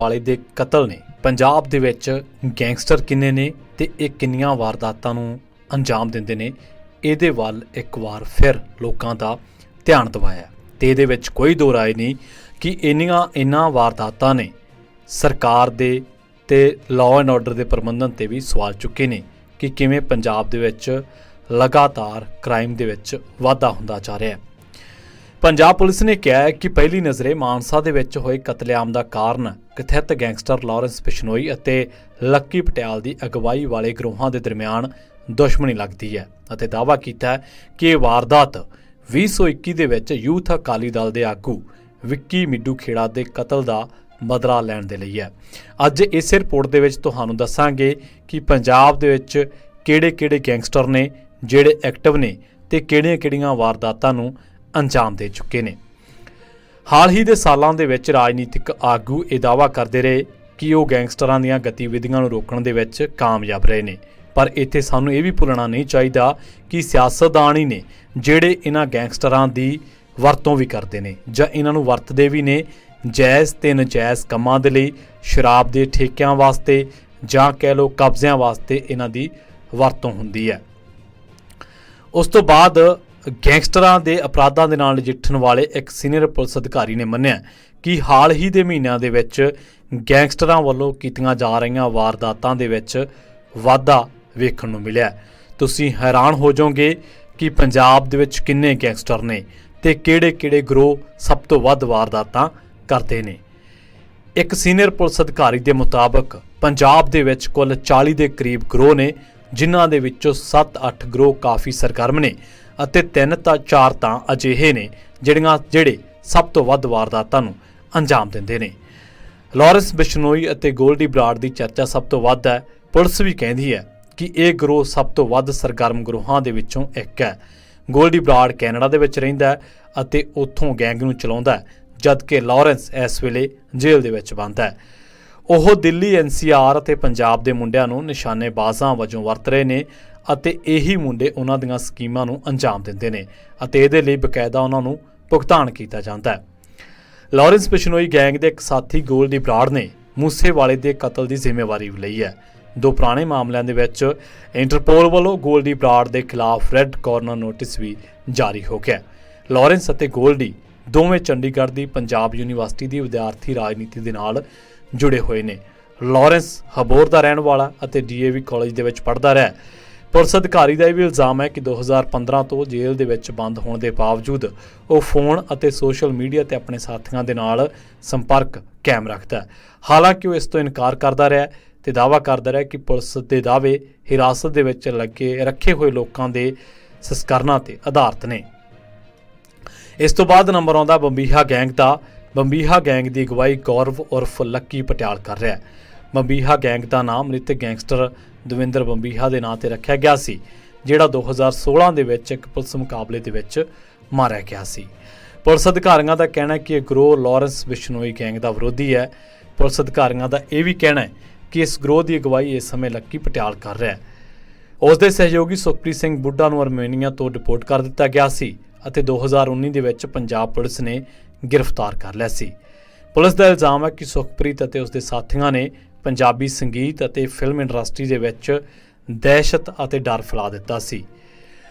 ਵਾਲੇ ਦੇ ਕਤਲ ਨੇ ਪੰਜਾਬ ਦੇ ਵਿੱਚ ਗੈਂਗਸਟਰ ਕਿੰਨੇ ਨੇ ਤੇ ਇਹ ਕਿੰਨੀਆਂ ਵਾਰਦਾਤਾਂ ਨੂੰ ਅੰਜਾਮ ਦਿੰਦੇ ਨੇ, ਇਹਦੇ ਵੱਲ ਇੱਕ ਵਾਰ ਫਿਰ ਲੋਕਾਂ ਦਾ ਧਿਆਨ ਦਿਵਾਇਆ। ਤੇ ਇਹਦੇ ਵਿੱਚ ਕੋਈ ਦੋ ਰਾਏ ਨਹੀਂ ਕਿ ਇਹਨਾਂ ਵਾਰਦਾਤਾਂ ਨੇ ਸਰਕਾਰ ਦੇ ਤੇ ਲਾਅ ਐਂਡ ਆਰਡਰ ਦੇ ਪ੍ਰਬੰਧਨ ਤੇ ਵੀ ਸਵਾਲ ਚੁੱਕੇ ਨੇ ਕਿ ਕਿਵੇਂ ਪੰਜਾਬ ਦੇ ਵਿੱਚ ਲਗਾਤਾਰ ਕ੍ਰਾਈਮ ਦੇ ਵਿੱਚ ਵਾਧਾ ਹੁੰਦਾ ਜਾ ਰਿਹਾ ਹੈ। ਪੰਜਾਬ ਪੁਲਿਸ ਨੇ ਕਿਹਾ ਹੈ ਕਿ ਪਹਿਲੀ ਨਜ਼ਰੇ ਮਾਨਸਾ ਦੇ ਵਿੱਚ ਹੋਏ ਕਤਲੇਆਮ ਦਾ ਕਾਰਨ ਕਥਿਤ ਗੈਂਗਸਟਰ ਲਾਰੈਂਸ ਬਿਸ਼ਨੋਈ ਅਤੇ ਲੱਕੀ ਪਟਿਆਲ ਦੀ ਅਗਵਾਈ ਵਾਲੇ ਗਰੋਹਾਂ ਦੇ ਦਰਮਿਆਨ ਦੁਸ਼ਮਣੀ ਲੱਗਦੀ ਹੈ ਅਤੇ ਦਾਅਵਾ ਕੀਤਾ ਹੈ ਕਿ ਇਹ ਵਾਰਦਾਤ 2021 ਦੇ ਵਿੱਚ ਯੂਥ ਅਕਾਲੀ ਦਲ ਦੇ ਆਗੂ ਵਿੱਕੀ ਮਿੱਡੂ ਖੇੜਾ ਦੇ ਕਤਲ ਦਾ ਬਦਲਾ ਲੈਣ ਦੇ ਲਈ ਹੈ। ਅੱਜ ਇਸੇ ਰਿਪੋਰਟ ਦੇ ਵਿੱਚ ਤੁਹਾਨੂੰ ਦੱਸਾਂਗੇ ਕਿ ਪੰਜਾਬ ਦੇ ਵਿੱਚ ਕਿਹੜੇ-ਕਿਹੜੇ ਗੈਂਗਸਟਰ ਨੇ ਜਿਹੜੇ ਐਕਟਿਵ ਨੇ ਤੇ ਕਿਹੜੀਆਂ-ਕਿਹੜੀਆਂ ਵਾਰਦਾਤਾਂ ਨੂੰ ਅੰਜਾਮ ਦੇ ਚੁੱਕੇ ਨੇ। ਹਾਲ ਹੀ ਦੇ ਸਾਲਾਂ ਦੇ ਵਿੱਚ ਰਾਜਨੀਤਿਕ ਆਗੂ ਇਹ ਦਾਅਵਾ ਕਰਦੇ ਰਹੇ ਕਿ ਉਹ ਗੈਂਗਸਟਰਾਂ ਦੀਆਂ ਗਤੀਵਿਧੀਆਂ ਨੂੰ ਰੋਕਣ ਦੇ ਵਿੱਚ ਕਾਮਯਾਬ ਰਹੇ ਨੇ, ਪਰ ਇੱਥੇ ਸਾਨੂੰ ਇਹ ਵੀ ਭੁੱਲਣਾ ਨਹੀਂ ਚਾਹੀਦਾ ਕਿ ਸਿਆਸਤਦਾਨ ਹੀ ਨੇ ਜਿਹੜੇ ਇਹਨਾਂ ਗੈਂਗਸਟਰਾਂ ਦੀ ਵਰਤੋਂ ਵੀ ਕਰਦੇ ਨੇ ਜਾਂ ਇਹਨਾਂ ਨੂੰ ਵਰਤਦੇ ਵੀ ਨੇ ਜਾਇਜ਼ ਤੇ ਨਜਾਇਜ਼ ਕੰਮਾਂ ਦੇ ਲਈ, ਸ਼ਰਾਬ ਦੇ ਠੇਕਿਆਂ ਵਾਸਤੇ ਜਾਂ ਕਹਿ ਲਓ ਕਬਜ਼ਿਆਂ ਵਾਸਤੇ ਇਹਨਾਂ ਦੀ ਵਰਤੋਂ ਹੁੰਦੀ ਹੈ। ਉਸ ਤੋਂ ਬਾਅਦ ਗੈਂਗਸਟਰਾਂ ਦੇ ਅਪਰਾਧਾਂ ਦੇ ਨਾਲ ਨਜਿੱਠਣ ਵਾਲੇ ਇੱਕ ਸੀਨੀਅਰ ਪੁਲਿਸ ਅਧਿਕਾਰੀ ਨੇ ਮੰਨਿਆ ਕਿ ਹਾਲ ਹੀ ਦੇ ਮਹੀਨਿਆਂ ਦੇ ਵਿੱਚ ਗੈਂਗਸਟਰਾਂ ਵੱਲੋਂ ਕੀਤੀਆਂ ਜਾ ਰਹੀਆਂ ਵਾਰਦਾਤਾਂ ਦੇ ਵਿੱਚ ਵਾਧਾ ਵੇਖਣ ਨੂੰ ਮਿਲਿਆ। ਤੁਸੀਂ ਹੈਰਾਨ ਹੋ ਜਾਓਗੇ ਕਿ ਪੰਜਾਬ ਦੇ ਵਿੱਚ ਕਿੰਨੇ ਗੈਂਗਸਟਰ ਨੇ ਤੇ ਕਿਹੜੇ-ਕਿਹੜੇ ਗਰੋਹ ਸਭ ਤੋਂ ਵੱਧ ਵਾਰਦਾਤਾਂ ਕਰਦੇ ਨੇ। ਇੱਕ ਸੀਨੀਅਰ ਪੁਲਿਸ ਅਧਿਕਾਰੀ ਦੇ ਮੁਤਾਬਕ ਪੰਜਾਬ ਦੇ ਵਿੱਚ ਕੁੱਲ 40 ਦੇ ਕਰੀਬ ਗਰੋਹ ਨੇ, ਜਿਨ੍ਹਾਂ ਦੇ ਵਿੱਚੋਂ 7-8 ਗਰੋਹ ਕਾਫੀ ਸਰਗਰਮ ਨੇ ਅਤੇ 3-4 ਤਾਂ ਅਜਿਹੇ ਨੇ ਜਿਹੜੇ ਸਭ ਤੋਂ ਵੱਧ ਵਾਰਦਾਤਾਂ ਨੂੰ ਅੰਜਾਮ ਦਿੰਦੇ ਨੇ। ਲਾਰੈਂਸ ਬਿਸ਼ਨੋਈ ਅਤੇ ਗੋਲਡੀ ਬਰਾੜ ਦੀ ਚਰਚਾ ਸਭ ਤੋਂ ਵੱਧ ਹੈ। ਪੁਲਿਸ ਵੀ ਕਹਿੰਦੀ ਹੈ ਕਿ ਇਹ ਗਰੋਹ ਸਭ ਤੋਂ ਵੱਧ ਸਰਗਰਮ ਗਰੋਹਾਂ ਦੇ ਵਿੱਚੋਂ ਇੱਕ ਹੈ। ਗੋਲਡੀ ਬਰਾੜ ਕੈਨੇਡਾ ਦੇ ਵਿੱਚ ਰਹਿੰਦਾ ਹੈ ਅਤੇ ਉੱਥੋਂ ਗੈਂਗ ਨੂੰ ਚਲਾਉਂਦਾ ਹੈ, ਜਦਕਿ ਲਾਰੈਂਸ ਇਸ ਵੇਲੇ ਜੇਲ੍ਹ ਦੇ ਵਿੱਚ ਬੰਦ ਹੈ। ਉਹ ਦਿੱਲੀ NCR ਅਤੇ ਪੰਜਾਬ ਦੇ ਮੁੰਡਿਆਂ ਨੂੰ ਨਿਸ਼ਾਨੇਬਾਜ਼ਾਂ ਵਜੋਂ ਵਰਤ ਰਹੇ ਨੇ ਅਤੇ ਇਹੀ ਮੁੰਡੇ ਉਹਨਾਂ ਦੀਆਂ ਸਕੀਮਾਂ ਨੂੰ ਅੰਜਾਮ ਦਿੰਦੇ ਨੇ ਅਤੇ ਇਹਦੇ ਲਈ ਬਕਾਇਦਾ ਉਹਨਾਂ ਨੂੰ ਭੁਗਤਾਨ ਕੀਤਾ ਜਾਂਦਾ ਹੈ। ਲਾਰੈਂਸ ਬਿਸ਼ਨੋਈ ਗੈਂਗ ਦੇ ਇੱਕ ਸਾਥੀ ਗੋਲਡੀ ਬਰਾੜ ਨੇ ਮੂਸੇਵਾਲੇ ਦੇ ਕਤਲ ਦੀ ਜ਼ਿੰਮੇਵਾਰੀ ਲਈ ਹੈ। ਦੋ ਪੁਰਾਣੇ ਮਾਮਲਿਆਂ ਦੇ ਵਿੱਚ ਇੰਟਰਪੋਲ ਵੱਲੋਂ ਗੋਲਡੀ ਬਰਾੜ ਦੇ ਖਿਲਾਫ ਰੈੱਡ ਕਾਰਨਰ ਨੋਟਿਸ ਵੀ ਜਾਰੀ ਹੋ ਗਿਆ। ਲਾਰੈਂਸ ਅਤੇ ਗੋਲਡੀ ਦੋਵੇਂ ਚੰਡੀਗੜ੍ਹ ਦੀ ਪੰਜਾਬ ਯੂਨੀਵਰਸਿਟੀ ਦੀ ਵਿਦਿਆਰਥੀ ਰਾਜਨੀਤੀ ਦੇ ਨਾਲ ਜੁੜੇ ਹੋਏ ਨੇ। ਲਾਰੈਂਸ ਹਬੋਰ ਦਾ ਰਹਿਣ ਵਾਲਾ ਅਤੇ DAV ਕਾਲਜ ਦੇ ਵਿੱਚ ਪੜ੍ਹਦਾ ਰਿਹਾ। ਪੁਲਿਸ ਅਧਿਕਾਰੀ ਦਾ ਇਹ ਵੀ ਇਲਜ਼ਾਮ ਹੈ ਕਿ 2015 ਤੋਂ ਜੇਲ੍ਹ ਦੇ ਵਿੱਚ ਬੰਦ ਹੋਣ ਦੇ ਬਾਵਜੂਦ ਉਹ ਫੋਨ ਅਤੇ ਸੋਸ਼ਲ ਮੀਡੀਆ ਤੇ ਆਪਣੇ ਸਾਥੀਆਂ ਦੇ ਨਾਲ ਸੰਪਰਕ ਕਾਇਮ ਰੱਖਦਾ ਹੈ। ਹਾਲਾਂਕਿ ਉਹ ਇਸ ਤੋਂ ਇਨਕਾਰ ਕਰਦਾ ਰਿਹਾ ਤੇ ਦਾਅਵਾ ਕਰਦਾ ਰਿਹਾ ਕਿ ਪੁਲਿਸ ਦੇ ਦਾਅਵੇ ਹਿਰਾਸਤ ਦੇ ਵਿੱਚ ਰੱਖੇ ਹੋਏ ਲੋਕਾਂ ਦੇ ਸੰਸਕਰਨਾਂ ਤੇ ਆਧਾਰਿਤ ਨੇ। ਇਸ ਤੋਂ ਬਾਅਦ ਨੰਬਰ ਆਉਂਦਾ ਬੰਬੀਹਾ ਗੈਂਗ ਦਾ। ਬੰਬੀਹਾ ਗੈਂਗ ਦੀ ਅਗਵਾਈ ਗੌਰਵ ਉਰਫ ਲੱਕੀ ਪਟਿਆਲ ਕਰ ਰਿਹਾ ਹੈ। ਬੰਬੀਹਾ ਗੈਂਗ ਦਾ ਨਾਮ ਮ੍ਰਿਤਕ ਗੈਂਗਸਟਰ ਦਵਿੰਦਰ ਬੰਬੀਹਾ ਦੇ ਨਾਂ ਤੇ ਰੱਖਿਆ ਗਿਆ ਸੀ, ਜਿਹੜਾ 2016 ਦੇ ਵਿੱਚ ਇੱਕ ਪੁਲਿਸ ਮੁਕਾਬਲੇ ਦੇ ਵਿੱਚ ਮਾਰਿਆ ਗਿਆ ਸੀ। ਪੁਲਿਸ ਅਧਿਕਾਰੀਆਂ ਦਾ ਕਹਿਣਾ ਹੈ ਕਿ ਇਹ ਗਰੋਹ ਲਾਰੈਂਸ ਬਿਸ਼ਨੋਈ ਗੈਂਗ ਦਾ ਵਿਰੋਧੀ ਹੈ। ਪੁਲਿਸ ਅਧਿਕਾਰੀਆਂ ਦਾ ਇਹ ਵੀ ਕਹਿਣਾ ਹੈ ਕਿ ਇਸ ਗਰੋਹ ਦੀ ਅਗਵਾਈ ਇਸ ਸਮੇਂ ਲੱਕੀ ਪਟਿਆਲ ਕਰ ਰਿਹਾ ਹੈ। ਉਸ ਦੇ ਸਹਿਯੋਗੀ ਸੁਖਪ੍ਰੀਤ ਸਿੰਘ ਬੁੱਢਾ ਨੂੰ ਅਰਮੇਨੀਆ ਤੋਂ ਡਿਪੋਰਟ ਕਰ ਦਿੱਤਾ ਗਿਆ ਸੀ ਅਤੇ 2019 ਦੇ ਵਿੱਚ ਪੰਜਾਬ ਪੁਲਿਸ ਨੇ ਗ੍ਰਿਫਤਾਰ ਕਰ ਲਿਆ ਸੀ। ਪੁਲਿਸ ਦਾ ਇਲਜ਼ਾਮ ਹੈ ਕਿ ਸੁਖਪ੍ਰੀਤ ਅਤੇ ਉਸ ਦੇ ਸਾਥੀਆਂ ਨੇ ਪੰਜਾਬੀ ਸੰਗੀਤ ਅਤੇ ਫਿਲਮ ਇੰਡਸਟਰੀ ਦੇ ਵਿੱਚ ਦਹਿਸ਼ਤ ਅਤੇ ਡਰ ਫੈਲਾ ਦਿੱਤਾ ਸੀ।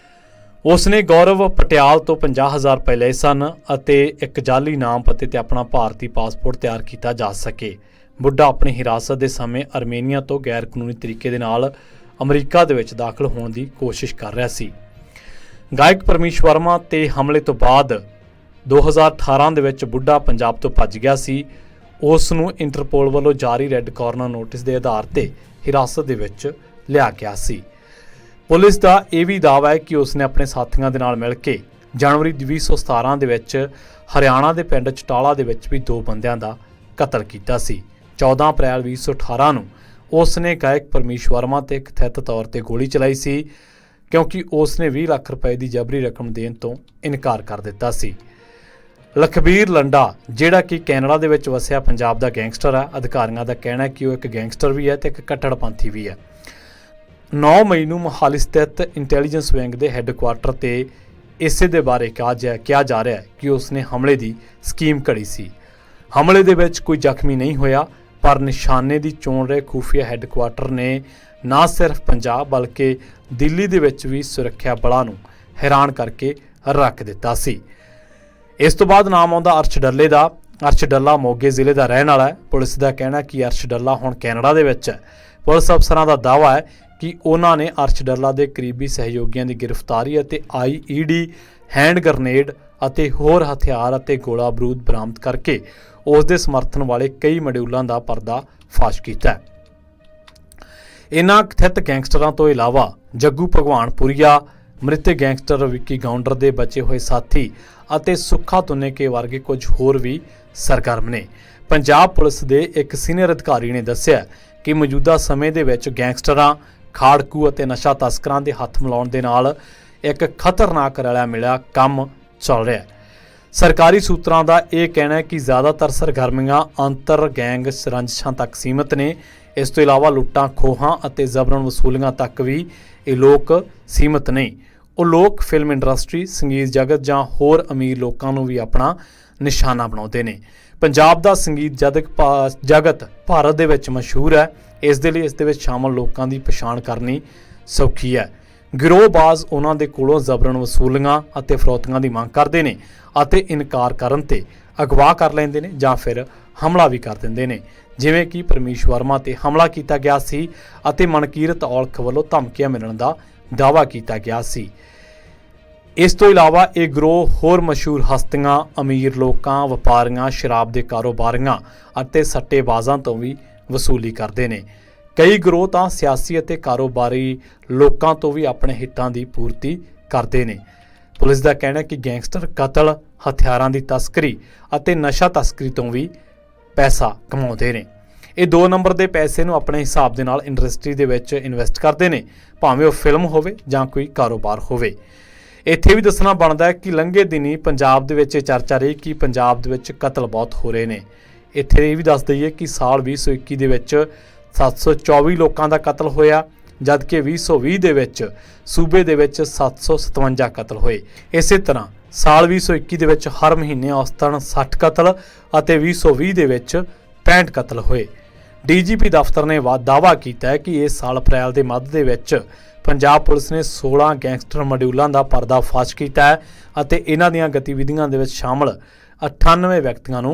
ਉਸ ਨੇ ਗੌਰਵ ਪਟਿਆਲ ਤੋਂ 50,000 ਰੁਪਏ ਲਏ ਸਨ ਅਤੇ ਇੱਕ ਜਾਲੀ ਨਾਮ ਪਤੇ ਤੇ ਆਪਣਾ ਭਾਰਤੀ ਪਾਸਪੋਰਟ ਤਿਆਰ ਕੀਤਾ ਜਾ ਸਕੇ। ਬੁੱਢਾ ਆਪਣੀ ਹਿਰਾਸਤ ਦੇ ਸਮੇਂ ਅਰਮੇਨੀਆ ਤੋਂ ਗੈਰ ਕਾਨੂੰਨੀ ਤਰੀਕੇ ਦੇ ਨਾਲ ਅਮਰੀਕਾ ਦੇ ਵਿੱਚ ਦਾਖਲ ਹੋਣ ਦੀ ਕੋਸ਼ਿਸ਼ ਕਰ ਰਿਹਾ ਸੀ। ਗਾਇਕ ਪਰਮੀਸ਼ ਵਰਮਾ ਤੇ ਹਮਲੇ ਤੋਂ ਬਾਅਦ 2018 ਦੇ ਵਿੱਚ ਬੁੱਢਾ ਪੰਜਾਬ ਤੋਂ ਭੱਜ ਗਿਆ ਸੀ। ਉਸ ਨੂੰ ਇੰਟਰਪੋਲ ਵੱਲੋਂ ਜਾਰੀ ਰੈੱਡ ਕਾਰਨਰ ਨੋਟਿਸ ਦੇ ਆਧਾਰ ਤੇ ਹਿਰਾਸਤ ਦੇ ਵਿੱਚ ਲਿਆ ਗਿਆ ਸੀ। ਪੁਲਿਸ ਦਾ ਇਹ ਵੀ ਦਾਅਵਾ ਹੈ ਕਿ ਉਸ ਨੇ ਆਪਣੇ ਸਾਥੀਆਂ ਦੇ ਨਾਲ ਮਿਲ ਕੇ ਜਨਵਰੀ 2017 ਦੇ ਵਿੱਚ ਹਰਿਆਣਾ ਦੇ ਪਿੰਡ ਚਟਾਲਾ ਦੇ ਵਿੱਚ ਵੀ 2 ਬੰਦਿਆਂ ਦਾ ਕਤਲ ਕੀਤਾ ਸੀ। 14 ਅਪ੍ਰੈਲ 2018 ਨੂੰ ਉਸ ਨੇ ਗਾਇਕ ਪਰਮੀਸ਼ ਵਰਮਾ ਤੇ ਕਥਿਤ ਤੌਰ ਤੇ ਗੋਲੀ ਚਲਾਈ ਸੀ ਕਿਉਂਕਿ ਉਸ ਨੇ 20 ਲੱਖ ਰੁਪਏ ਦੀ ਜਬਰੀ ਰਕਮ ਦੇਣ ਤੋਂ ਇਨਕਾਰ ਕਰ ਦਿੱਤਾ ਸੀ। ਲਖਬੀਰ ਲੰਡਾ, ਜਿਹੜਾ ਕਿ ਕੈਨੇਡਾ ਦੇ ਵਿੱਚ ਵਸਿਆ ਪੰਜਾਬ ਦਾ ਗੈਂਗਸਟਰ ਹੈ, ਅਧਿਕਾਰੀਆਂ ਦਾ ਕਹਿਣਾ ਹੈ ਕਿ ਉਹ ਇੱਕ ਗੈਂਗਸਟਰ ਵੀ ਹੈ ਤੇ ਇੱਕ ਕੱਟੜਪੰਥੀ ਵੀ ਹੈ। 9 ਮਈ ਨੂੰ ਮੁਹਾਲੀ ਸਥਿਤ ਇੰਟੈਲੀਜੈਂਸ ਵਿੰਗ ਦੇ ਹੈੱਡਕੁਆਰਟਰ ਤੇ ਇਸੇ ਦੇ ਬਾਰੇ ਕਿਹਾ ਜਾ ਰਿਹਾ ਹੈ ਕਿ ਉਸ ਨੇ ਹਮਲੇ ਦੀ ਸਕੀਮ ਘੜੀ ਸੀ। ਹਮਲੇ ਦੇ ਵਿੱਚ ਕੋਈ ਜ਼ਖਮੀ ਨਹੀਂ ਹੋਇਆ। ਪਰ ਨਿਸ਼ਾਨੇ ਦੀ ਚੋਣ ਰਹੇ ਖੂਫੀਆ ਹੈੱਡਕੁਆਟਰ ਨੇ ਨਾ ਸਿਰਫ ਪੰਜਾਬ ਬਲਕਿ ਦਿੱਲੀ ਦੇ ਵਿੱਚ ਵੀ ਸੁਰੱਖਿਆ ਬਲਾਂ ਨੂੰ ਹੈਰਾਨ ਕਰਕੇ ਰੱਖ ਦਿੱਤਾ ਸੀ। ਇਸ ਤੋਂ ਬਾਅਦ ਨਾਮ ਆਉਂਦਾ ਅਰਸ਼ ਡੱਲੇ ਦਾ। ਅਰਸ਼ ਡੱਲਾ ਮੋਗੇ ਜ਼ਿਲ੍ਹੇ ਦਾ ਰਹਿਣ ਵਾਲਾ ਹੈ। ਪੁਲਿਸ ਦਾ ਕਹਿਣਾ ਕਿ ਅਰਸ਼ ਡੱਲਾ ਹੁਣ ਕੈਨੇਡਾ ਦੇ ਵਿੱਚ ਹੈ। ਪੁਲਿਸ ਅਫਸਰਾਂ ਦਾ ਦਾਅਵਾ ਹੈ ਕਿ ਉਹਨਾਂ ਨੇ ਅਰਸ਼ ਡੱਲਾ ਦੇ ਕਰੀਬੀ ਸਹਿਯੋਗੀਆਂ ਦੀ ਗ੍ਰਿਫਤਾਰੀ ਅਤੇ IED, ਹੈਂਡ ਗ੍ਰਨੇਡ ਅਤੇ ਹੋਰ ਹਥਿਆਰ ਅਤੇ ਗੋਲਾ ਬਾਰੂਦ ਬਰਾਮਦ ਕਰਕੇ ਉਸ ਦੇ ਸਮਰਥਨ ਵਾਲੇ ਕਈ ਮੋਡਿਊਲਾਂ ਦਾ ਪਰਦਾ ਫਾਸ਼ ਕੀਤਾ। ਇਨ੍ਹਾਂ ਕਥਿਤ ਗੈਂਗਸਟਰਾਂ ਤੋਂ ਇਲਾਵਾ ਜੱਗੂ ਭਗਵਾਨਪੁਰੀਆ, ਮ੍ਰਿਤਕ ਗੈਂਗਸਟਰ ਵਿੱਕੀ ਗਾਉਂਡਰ ਦੇ ਬਚੇ ਹੋਏ ਸਾਥੀ ਅਤੇ ਸੁੱਖਾ ਤੁੰਨੇਕੇ ਵਰਗੇ ਕੁਝ ਹੋਰ ਵੀ ਸਰਗਰਮ ਨੇ। ਪੰਜਾਬ ਪੁਲਿਸ ਦੇ ਇੱਕ ਸੀਨੀਅਰ ਅਧਿਕਾਰੀ ਨੇ ਦੱਸਿਆ ਕਿ ਮੌਜੂਦਾ ਸਮੇਂ ਦੇ ਵਿੱਚ ਗੈਂਗਸਟਰਾਂ, ਖਾੜਕੂ ਅਤੇ ਨਸ਼ਾ ਤਸਕਰਾਂ ਦੇ ਹੱਥ ਮਿਲਾਉਣ ਦੇ ਨਾਲ ਇੱਕ ਖਤਰਨਾਕ ਰਲਿਆ ਮਿਲਿਆ ਕੰਮ ਚੱਲ ਰਿਹਾ ਹੈ। ਸਰਕਾਰੀ ਸੂਤਰਾਂ ਦਾ ਇਹ ਕਹਿਣਾ ਹੈ ਕਿ ਜ਼ਿਆਦਾਤਰ ਸਰਗਰਮੀਆਂ ਅੰਤਰ ਗੈਂਗ ਰੰਜਿਸ਼ਾਂ ਤੱਕ ਸੀਮਿਤ ਨੇ। ਇਸ ਤੋਂ ਇਲਾਵਾ ਲੁੱਟਾਂ ਖੋਹਾਂ ਅਤੇ ਜ਼ਬਰਨ ਵਸੂਲੀਆਂ ਤੱਕ ਵੀ ਇਹ ਲੋਕ ਸੀਮਿਤ ਨਹੀਂ। ਉਹ ਲੋਕ ਫਿਲਮ ਇੰਡਸਟਰੀ, ਸੰਗੀਤ ਜਗਤ ਜਾਂ ਹੋਰ ਅਮੀਰ ਲੋਕਾਂ ਨੂੰ ਵੀ ਆਪਣਾ ਨਿਸ਼ਾਨਾ ਬਣਾਉਂਦੇ ਨੇ। ਪੰਜਾਬ ਦਾ ਸੰਗੀਤ ਜਗਤ ਭਾਰਤ ਦੇ ਵਿੱਚ ਮਸ਼ਹੂਰ ਹੈ। ਇਸ ਦੇ ਲਈ ਇਸ ਦੇ ਵਿੱਚ ਸ਼ਾਮਲ ਲੋਕਾਂ ਦੀ ਪਛਾਣ ਕਰਨੀ ਸੌਖੀ ਹੈ। ਗਿਰੋਹਬਾਜ਼ ਉਹਨਾਂ ਦੇ ਕੋਲੋਂ ਜ਼ਬਰਨ ਵਸੂਲੀਆਂ ਅਤੇ ਫਰੌਤੀਆਂ ਦੀ ਮੰਗ ਕਰਦੇ ਨੇ ਅਤੇ ਇਨਕਾਰ ਕਰਨ ਤੇ ਅਗਵਾ ਕਰ ਲੈਂਦੇ ਨੇ ਜਾਂ ਫਿਰ ਹਮਲਾ ਵੀ ਕਰ ਦਿੰਦੇ ਨੇ, ਜਿਵੇਂ ਕਿ ਪਰਮੇਸ਼ ਵਰਮਾ ਤੇ ਹਮਲਾ ਕੀਤਾ ਗਿਆ ਸੀ ਅਤੇ ਮਨਕੀਰਤ ਔਲਖ ਵੱਲੋਂ ਧਮਕੀਆਂ ਮਿਲਣ ਦਾ ਦਾਅਵਾ ਕੀਤਾ ਗਿਆ ਸੀ। ਇਸ ਤੋਂ ਇਲਾਵਾ ਇਹ ਗਰੋਹ ਹੋਰ ਮਸ਼ਹੂਰ ਹਸਤੀਆਂ, ਅਮੀਰ ਲੋਕਾਂ, ਵਪਾਰੀਆਂ, ਸ਼ਰਾਬ ਦੇ ਕਾਰੋਬਾਰੀਆਂ ਅਤੇ ਸੱਟੇਬਾਜ਼ਾਂ ਤੋਂ ਵੀ ਵਸੂਲੀ ਕਰਦੇ ਨੇ। ਕਈ ਗਰੋਹ ਤਾਂ ਸਿਆਸੀ ਅਤੇ ਕਾਰੋਬਾਰੀ ਲੋਕਾਂ ਤੋਂ ਵੀ ਆਪਣੇ ਹਿੱਤਾਂ ਦੀ ਪੂਰਤੀ ਕਰਦੇ ਨੇ। ਪੁਲਿਸ ਦਾ ਕਹਿਣਾ ਹੈ ਕਿ ਗੈਂਗਸਟਰ ਕਤਲ, ਹਥਿਆਰਾਂ ਦੀ ਤਸਕਰੀ ਅਤੇ ਨਸ਼ਾ ਤਸਕਰੀ ਤੋਂ ਵੀ ਪੈਸਾ ਕਮਾਉਂਦੇ ਨੇ। ਇਹ 2 ਨੰਬਰ ਦੇ ਪੈਸੇ ਨੂੰ ਆਪਣੇ ਹਿਸਾਬ ਦੇ ਨਾਲ ਇੰਡਸਟਰੀ ਦੇ ਵਿੱਚ ਇਨਵੈਸਟ ਕਰਦੇ ਨੇ, ਭਾਵੇਂ ਉਹ ਫਿਲਮ ਹੋਵੇ ਜਾਂ ਕੋਈ ਕਾਰੋਬਾਰ ਹੋਵੇ। ਇੱਥੇ ਵੀ ਦੱਸਣਾ ਬਣਦਾ ਹੈ ਕਿ ਲੰਘੇ ਦਿਨੀ ਪੰਜਾਬ ਦੇ ਵਿੱਚ ਇਹ ਚਰਚਾ ਰਹੀ ਕਿ ਪੰਜਾਬ ਦੇ ਵਿੱਚ ਕਤਲ ਬਹੁਤ ਹੋ ਰਹੇ ਨੇ। ਇੱਥੇ ਇਹ ਵੀ ਦੱਸ ਦਈਏ ਕਿ ਸਾਲ 2021 ਦੇ ਵਿੱਚ 724 ਲੋਕਾਂ ਦਾ ਕਤਲ ਹੋਇਆ, ਜਦਕਿ 2020 ਦੇ ਵਿੱਚ ਸੂਬੇ ਦੇ ਵਿੱਚ 757 ਕਤਲ ਹੋਏ। ਇਸੇ ਤਰ੍ਹਾਂ ਸਾਲ 2021 ਦੇ ਵਿੱਚ ਹਰ ਮਹੀਨੇ ਔਸਤਨ 60 ਕਤਲ ਅਤੇ 2020 ਦੇ ਵਿੱਚ 65 ਕਤਲ ਹੋਏ। DGP ਦਫ਼ਤਰ ਨੇ ਦਾਅਵਾ ਕੀਤਾ ਹੈ ਕਿ ਇਸ ਸਾਲ ਅਪ੍ਰੈਲ ਦੇ ਮੱਧ ਦੇ ਵਿੱਚ ਪੰਜਾਬ ਪੁਲਿਸ ਨੇ 16 ਗੈਂਗਸਟਰ ਮੋਡਿਊਲਾਂ ਦਾ ਪਰਦਾ ਫਾਸ਼ ਕੀਤਾ ਹੈ ਅਤੇ ਇਹਨਾਂ ਦੀਆਂ ਗਤੀਵਿਧੀਆਂ ਦੇ ਵਿੱਚ ਸ਼ਾਮਲ 98 ਵਿਅਕਤੀਆਂ ਨੂੰ